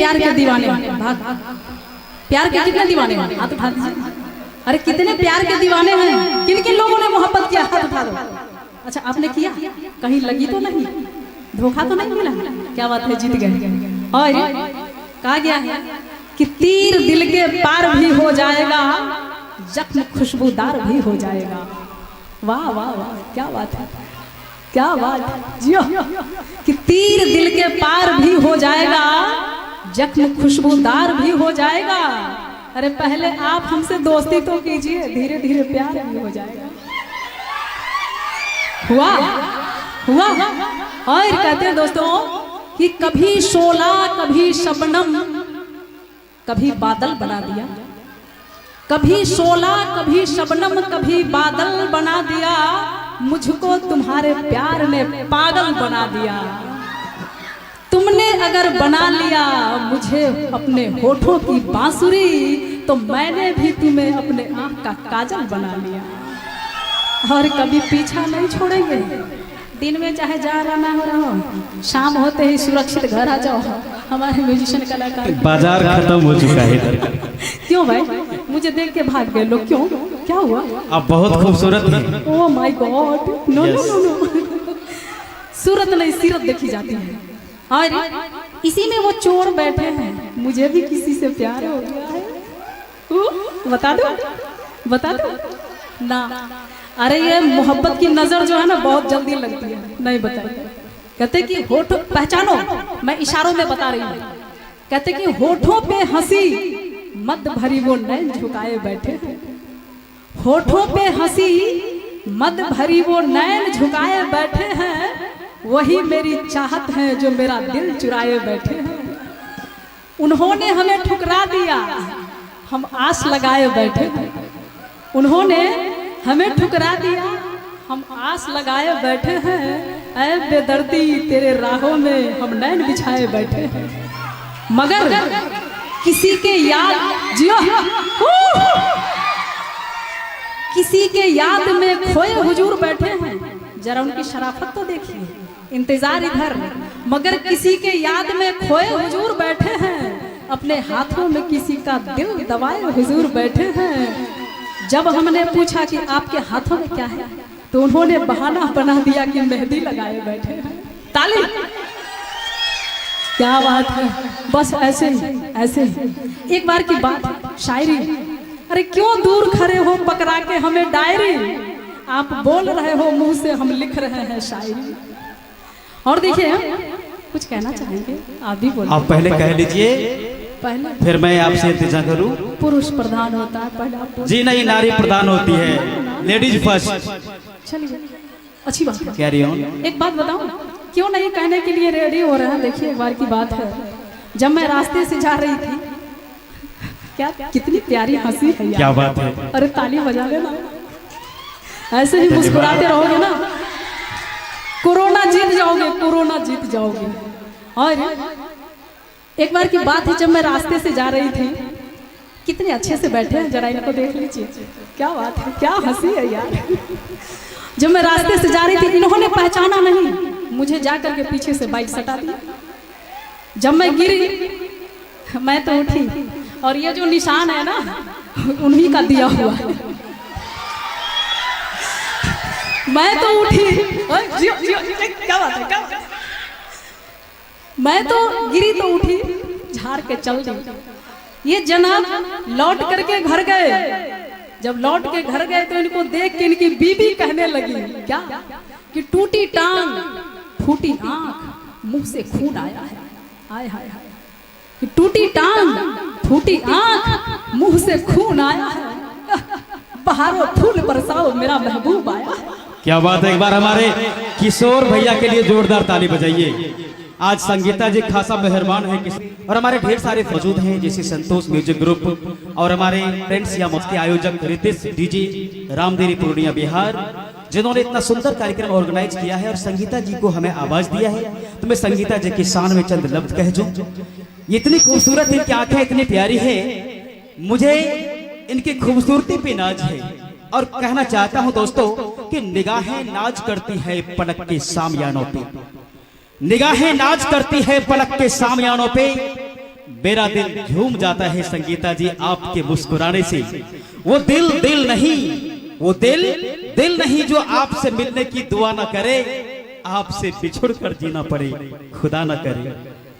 प्यार के दीवाने हैं? भाग प्यार के कितने दीवाने हैं? हाथ उठा दीजिए। अरे कितने प्यार के दीवाने हैं? किन किन लोगों ने मोहब्बत किया? हाथ उठा दो। अच्छा आपने किया? कहीं लगी तो नहीं? धोखा तो नहीं मिला? क्या बात है, जीत गए। और कहा गया है कि तीर दिल के पार भी हो जाएगा, जख्म खुशबूदार भी हो जाएगा। वाह वाह वाह, क्या बात है, क्या बात है जियो। कि तीर दिल के पार भी हो जाएगा, जख्म खुशबूदार भी हो जाएगा। अरे पहले आप हमसे दोस्ती तो कीजिए, धीरे धीरे प्यार भी हो जाएगा। हुआ हुआ। और कहते हैं दोस्तों कि कभी शोला कभी शबनम, कभी बादल बना दिया। कभी शोला कभी शबनम कभी बादल बना दिया, मुझको तुम्हारे प्यार ने पागल बना दिया। तुमने अगर बना लिया मुझे अपने होठों की बांसुरी, तो मैंने भी तुम्हें अपने आँख का काजल बना लिया। और कभी पीछा नहीं छोड़ेंगे, दिन में चाहे जा रहा ना हो रहा हो, शाम होते ही सुरक्षित घर आ जाओ। हमारे म्यूजिशियन कलाकार बाजार खत्म हो चुका है। क्यों भाई, मुझे देख के भाग गए लोग, क्यों, क्या हुआ? आप बहुत खूबसूरत हैं। Oh my god, no no no no, सूरत नहीं सीरत देखी जाती है। और इसी में वो चोर बैठे हैं, मुझे भी किसी से प्यार हो गया है। बता दो बता दो ना। अरे ये मोहब्बत की नजर जो है ना बहुत जल्दी लगती है, नहीं बताइए। कहते कि होठ पहचानो, मैं इशारों में बता रही हूँ। कहते कि होठों पे हंसी मद भरी वो नैन झुकाए बैठे हैं। होठों पे हंसी मद भरी वो नैन झुकाए बैठे हैं, वही मेरी चाहत है जो मेरा दिल चुराए बैठे हैं। उन्होंने हमें ठुकरा दिया, हम आस लगाए बैठे हैं। उन्होंने हमें ठुकरा दिया, हम आस लगाए बैठे हैं। ऐ बेदर्दी तेरे राहों में हम नैन बिछाए बैठे हैं। मगर किसी के याद जियो, किसी के याद में खोए हुजूर बैठे हैं। जरा उनकी शराफत तो देखिए, इंतजार इधर। मगर किसी के याद में खोए हुजूर बैठे हैं, अपने हाथों में किसी का दिल दबाए हुजूर बैठे हैं। जब हमने पूछा कि आपके हाथों में क्या है, तो उन्होंने बहाना बना दिया कि मेहंदी लगाए बैठे हैं। ताली, क्या बात है। बस ऐसे ही ऐसे ही। एक बार की बात, शायरी। अरे क्यों दूर खड़े हो पकड़ा के हमें डायरी, आप बोल रहे हो मुंह से, हम लिख रहे हैं शायरी। और देखिए कुछ कहना चाहेंगे आप भी बोलिए। आप पहले कह लीजिए, पहले फिर मैं आपसे इंतजार करूं। पुरुष प्रधान होता है पहले आप। जी नहीं, नारी प्रधान होती है, लेडीज फर्स्ट। चलिए अच्छी बात है। Carry on. एक बात बताऊं, क्यों नहीं कहने के लिए रेडी हो रहे हैं। देखिए एक बार की बात है, जब मैं रास्ते से जा रही थी, क्या कितनी प्यारी हंसी है यार। क्या बात है। अरे ताली बजा लेना, ऐसे ही मुस्कुराते रहोगे ना, कोरोना जीत जाओगे, कोरोना जीत जाओगे। और एक बार की बात है, जब मैं रास्ते से जा रही थी, कितने अच्छे से बैठे हैं, जरा इनको देख लीजिए, क्या बात है, क्या हंसी है यार। जब मैं रास्ते से जा रही थी, इन्होंने पहचाना नहीं, मुझे जाकर के पीछे से बाइक सटा दिया। जब मैं गिरी, मैं तो उठी, और ये जो निशान है ना, उन्हीं का दिया हुआ है। मैं तो उठी, जियो, जियो, क्या बात है, क्या बात है। मैं तो गिरी तो उठी, झाड़ के चल दी। ये जनाब लौट करके घर गए। जब लौट के घर गए तो इनको देख के इनकी बीबी कहने लगी क्या, कि टूटी टांग फूटी आंख मुंह से खून आया है। आय हाय हाय, कि टूटी टांग फूटी आंख मुंह से खून आया है, बहारो फूल बरसाओ मेरा महबूब आया है। क्या बात है। एक बार हमारे किशोर भैया के लिए जोरदार ताली बजाइए। आज संगीता जी खासा मेहरबान है, और हमारे ढेर सारे मौजूद हैं, जैसे संतोष म्यूजिक ग्रुप, और हमारे फ्रेंड्स या मुफ्ती आयोजक रितेश डीजे रामदेरी पूर्णिया बिहार, जिन्होंने इतना सुंदर कार्यक्रम ऑर्गेनाइज किया है और संगीता जी को हमें आवाज दिया है। तो मैं संगीता जी की शान में चंद लफ्ज कह दूं। इतनी खूबसूरत इनकी आंखें इतनी प्यारी है, मुझे इनकी खूबसूरती पे नाज है। और कहना चाहता हूं दोस्तों कि निगाहें नाज करती है पलक के सामयानों पे, निगाहें नाज करती है पलक के सामयानों पे, मेरा दिल झूम जाता है संगीता जी आपके मुस्कुराने से। वो दिल दिल नहीं, वो दिल दिल नहीं जो आपसे मिलने की दुआ न करे, आपसे बिछुड़ कर जीना पड़े, खुदा न करे,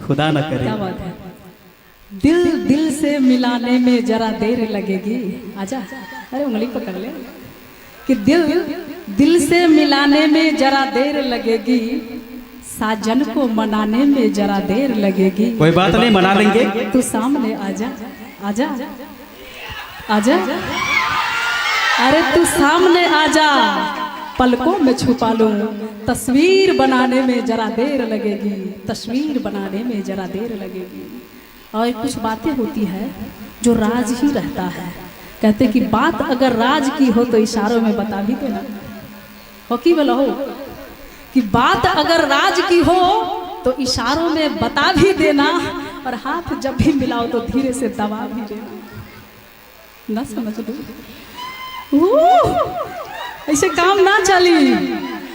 खुदा न करे। क्या बात है। दिल दिल से मिलाने में जरा देर लगेगी, आजा, अरे उंगली पकड़ ले, कि दिल दिल से मिलाने में जरा देर लगेगी, साजन को मनाने में जरा देर लगेगी। कोई बात नहीं, मना लेंगे। तू सामने आजा, आजा, आजा, अरे तू सामने आजा, पलकों में छुपा लूं, तस्वीर बनाने में जरा देर लगेगी, तस्वीर बनाने में जरा देर लगेगी। और कुछ बातें होती है जो राज ही रहता है। कहते कि बात अगर राज की हो तो इशारों में बता भी देना, हो कि बोला हो, कि बात अगर राज की हो तो इशारों में बता भी देना, और हाथ जब भी मिलाओ तो धीरे से दबा भी देना। ना समझ लो, ऐसे काम ना चली।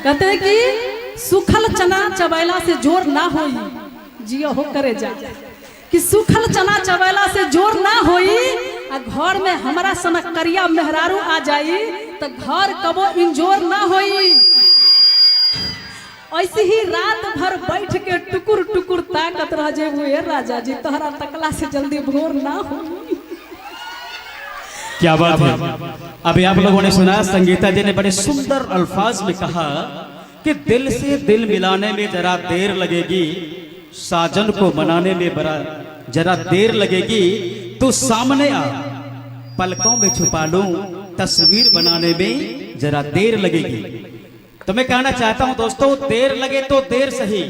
कहते हैं कि सूखल चना चबैला से जोर ना होई, जियो हो करे जा, कि सूखल चना चबैला से जोर ना होई, आ घर में हमारा सनक करिया मेहरारू आ जाई तो घर कबो इंजोर ना होई। ऐसे ही रात भर बैठ के टुकुर टुकुर ताकत रह जे राजा जी, तोहरा तकला से जल्दी भोर ना हो। क्या बात है। अभी आप लोगों ने सुना संगीता जी ने बड़े सुंदर अल्फाज में कहा कि दिल से दिल मिलाने में जरा देर लगेगी, साजन को मनाने में बड़ा जरा देर लगेगी, तो सामने आ, पलकों में छुपा लूं, तस्वीर बनाने में जरा देर लगेगी। तो मैं कहना चाहता हूं दोस्तों, देर लगे तो देर सही,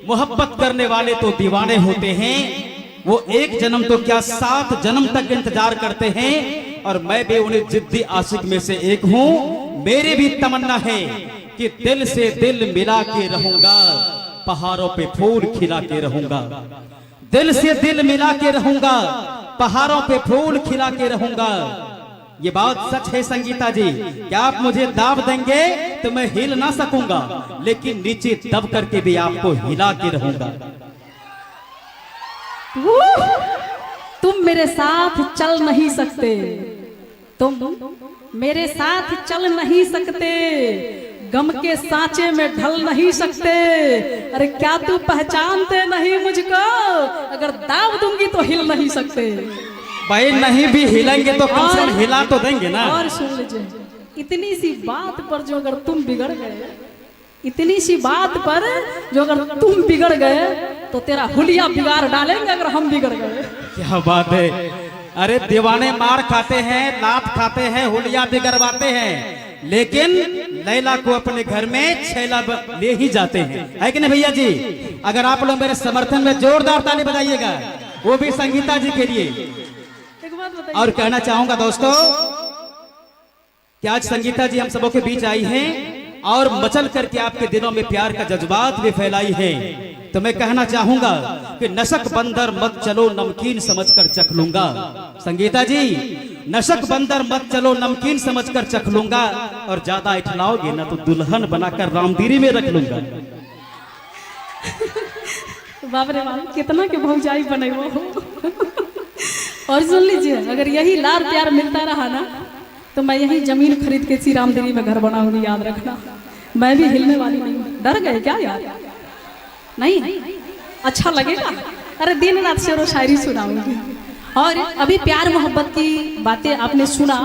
मोहब्बत करने वाले तो दीवाने होते हैं, वो एक जन्म तो क्या 7 जन्म तक इंतजार करते हैं, और मैं भी उन्हें जिद्दी आशिक में से एक हूं। मेरी भी तमन्ना है कि दिल से दिल मिला के रहूंगा, पहाड़ों पे फूल खिला के रहूंगा, दिल से दिल मिला के रहूंगा, पहाड़ों पे फूल खिला के रहूंगा। ये बात सच है संगीता जी, क्या आप मुझे दाब देंगे तो मैं हिल ना सकूंगा, लेकिन नीचे दब करके भी आपको हिला के रहूंगा। तुम मेरे साथ चल नहीं सकते, तुम मेरे साथ चल नहीं सकते, गम के सांचे में ढल नहीं सकते। अरे क्या तू पहचानते नहीं मुझको, अगर दाब दूंगी तो हिल नहीं सकते। भाई नहीं भी हिलेंगे तो कम से कम हिला तो देंगे ना। और सुन लीजिए, इतनी सी बात पर जो अगर तुम बिगड़ गए, इतनी सी बात पर जो अगर तुम बिगड़ गए तो तेरा हुलिया बिगाड़ डालेंगे अगर हम बिगड़ गए। क्या बात है। अरे दीवाने मार खाते हैं, लात खाते हैं, हुलिया बिगड़वाते हैं, लेकिन लैला को अपने घर में छैला ले ही जाते हैं, है कि नहीं भैया जी। अगर आप लोग मेरे समर्थन में जोरदार ताली बजाइएगा, वो भी संगीता जी के लिए। एक बात बताइए, और कहना चाहूंगा दोस्तों कि आज संगीता जी हम सबों के बीच आई हैं और मचल करके आपके दिलों में प्यार का जज्बात भी फैलाई है। तो मैं कहना चाहूंगा कि नशक बंदर मत चलो, नमकीन समझकर चख लूंगा। संगीता जी, नशक बंदर मत चलो, नमकीन समझकर चख लूंगा, और ज्यादा इठलाओगे ना तो दुल्हन बनाकर रामदीरी में रख लूंगा। बाप रे बाप, कितना के भौजाई बने वो। और सुन लीजिए, अगर यही लार प्यार मिलता रहा ना तो मैं यही जमीन खरीद के श्री रामदेवी में घर बनाऊंगी, याद रखना। मैं भी हिलने वाली नहीं हूँ। डर गए क्या यार? नहीं, अच्छा लगेगा। अरे दिन रात शेरो शायरी सुनाऊंगी। और अभी प्यार मोहब्बत की बातें आपने सुना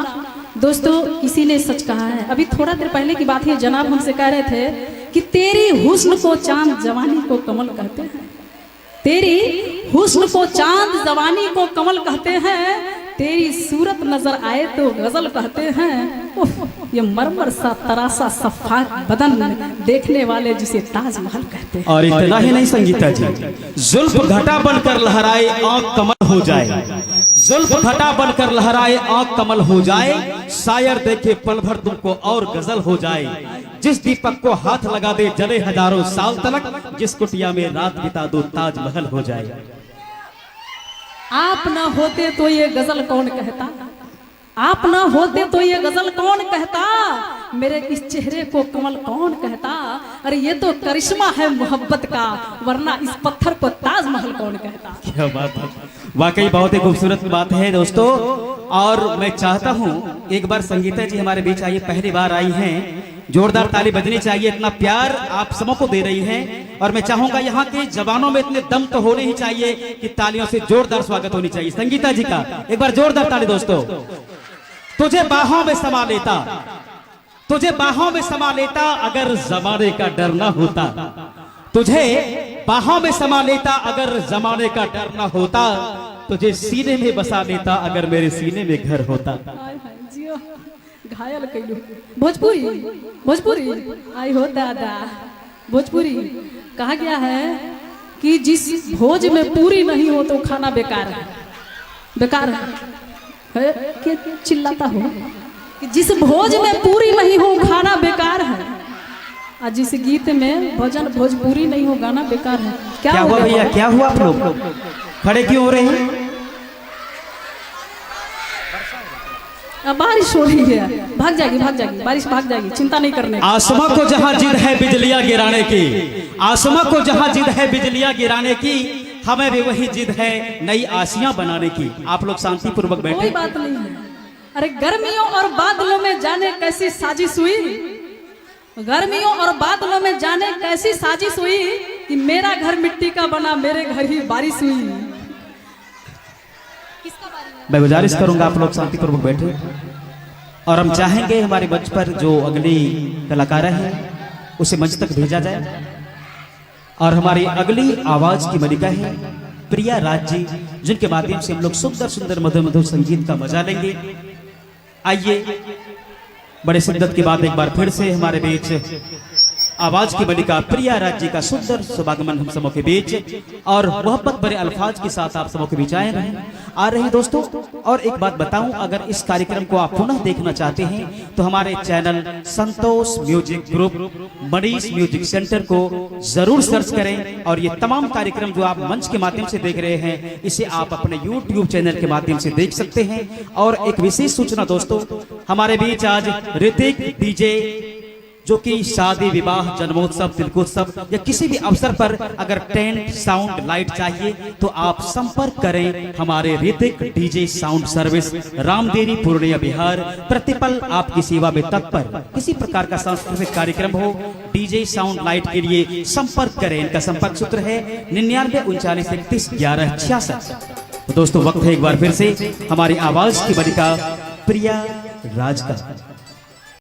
दोस्तों, किसी ने सच कहा है। अभी थोड़ा देर पहले की बात है, जनाब हमसे कह रहे थे कि तेरी हुस्न को चांद जवानी को कमल कहते हैं, तेरी हुस्न को चांद जवानी को कमल कहते हैं, तेरी सूरत नजर आए तो गजल कहते हैं। ये मरमर सा तरासा सफाक बदन देखने वाले जिसे ताजमहल कहते हैं। और इतना ही नहीं संगीता जी, जुल्फ घटा बनकर लहराए आँख कमल हो जाए, जुल्फ घटा बनकर लहराए आँख कमल हो जाए, शायर देखे पल भर तुमको और गजल हो जाए, जिस दीपक को हाथ लगा दे जले हजारों साल तलक, जिस कुटिया में रात बिता दो ताजमहल हो जाए। आप न होते तो ये गजल कौन कहता, आप ना होते तो ये गजल कौन कहता, मेरे इस चेहरे को कमल कौन कहता। अरे ये तो करिश्मा है मोहब्बत का, वरना इस पत्थर को ताजमहल कौन कहता। क्या बात है, वाकई बहुत ही खूबसूरत बात है दोस्तों। और मैं चाहता हूँ एक बार संगीता जी हमारे बीच आइए, पहली बार आई हैं, जोरदार ताली बजनी चाहिए। इतना प्यार आप सबको दे रही हैं और मैं चाहूंगा यहाँ के जवानों में इतने दम तो होने ही चाहिए कि तालियों से जोरदार स्वागत होनी चाहिए संगीता जी का। एक बार जोरदार ताली दोस्तों। तुझे बाहों में समा लेता, तुझे बाहों में समा लेता अगर जमाने का डर ना होता, तुझे बाहों में समा लेता अगर जमाने का डर ना होता, तुझे सीने में बसा लेता अगर मेरे सीने में घर होता। घायल कैलू भोजपुरी, भोजपुरी आई हो दादा। भोजपुरी कहा गया है कि जिस भोज में पूरी नहीं हो तो खाना बेकार है, बेकार है। क्या चिल्लाता हो कि जिस भोज में पूरी नहीं हो खाना बेकार है, और जिस गीत में भजन भोजपुरी नहीं हो गाना बेकार है। क्या हुआ भैया, क्या हुआ? आप लोग खड़े क्यों हो रहे हैं? बारिश हो रही है, भाग जाएगी, भाग जाएगी बारिश, भाग जाएगी, चिंता नहीं करने। आसमां को जहां जिद है बिजलियां गिराने की, आसमां को जहां जिद है बिजलियां गिराने की, हमें भी वही जिद है नई आसियां बनाने की। आप लोग शांति पूर्वक बैठे। कोई बात नहीं है। अरे गर्मियों और बादलों में जाने कैसी साजिश हुई, गर्मियों और बादलों में जाने कैसी साजिश हुई कि मेरा घर मिट्टी का बना, मेरे घर ही बारिश हुई। मैं गुजारिश करूंगा आप लोग शांति पूर्वक बैठे और हम चाहेंगे हमारे मंच पर जो अगली कलाकार है उसे मंच तक भेजा जाए। और हमारी अगली आवाज की मलिका है प्रिया राज जी, जिनके माध्यम से हम लोग सुंदर सुंदर मधुर मधुर संगीत का मजा लेंगे। आइए बड़े शिद्दत के बाद एक बार फिर से हमारे बीच आवाज की मलिका प्रिया राज जी का सुंदर शुभागमन हम सबों के बीच और मोहब्बत भरे अल्फाज के साथ आप सबों के बीच आ रहे हैं दोस्तों। और एक बात बताऊं, अगर इस कार्यक्रम को आप पुनः देखना चाहते हैं तो हमारे channel Santosh music group Manish music centre को जरूर सर्च करें। और ये तमाम कार्यक्रम जो आप मंच के माध्यम से देख रहे हैं, इसे आप अपने YouTube चैनल के माध्यम से देख सकते हैं। और एक विशेष सूचना दोस्तों, हमारे बीच आज ऋतिक डीजे, जो कि शादी विवाह जन्मोत्सव तिलकोत्सव या किसी भी अवसर पर अगर टेंट साउंड लाइट चाहिए तो आप संपर्क करें हमारे Hrithik DJ sound service, Ramderi Purnia Bihar. प्रतिपल आपकी सेवा में तत्पर। किसी प्रकार का सांस्कृतिक कार्यक्रम हो, डीजे साउंड लाइट के लिए संपर्क करें। इनका संपर्क सूत्र है 99 39 31 11 66। तो दोस्तों वक्त है एक बार फिर से हमारी आवाज की मलिका प्रिया राज का।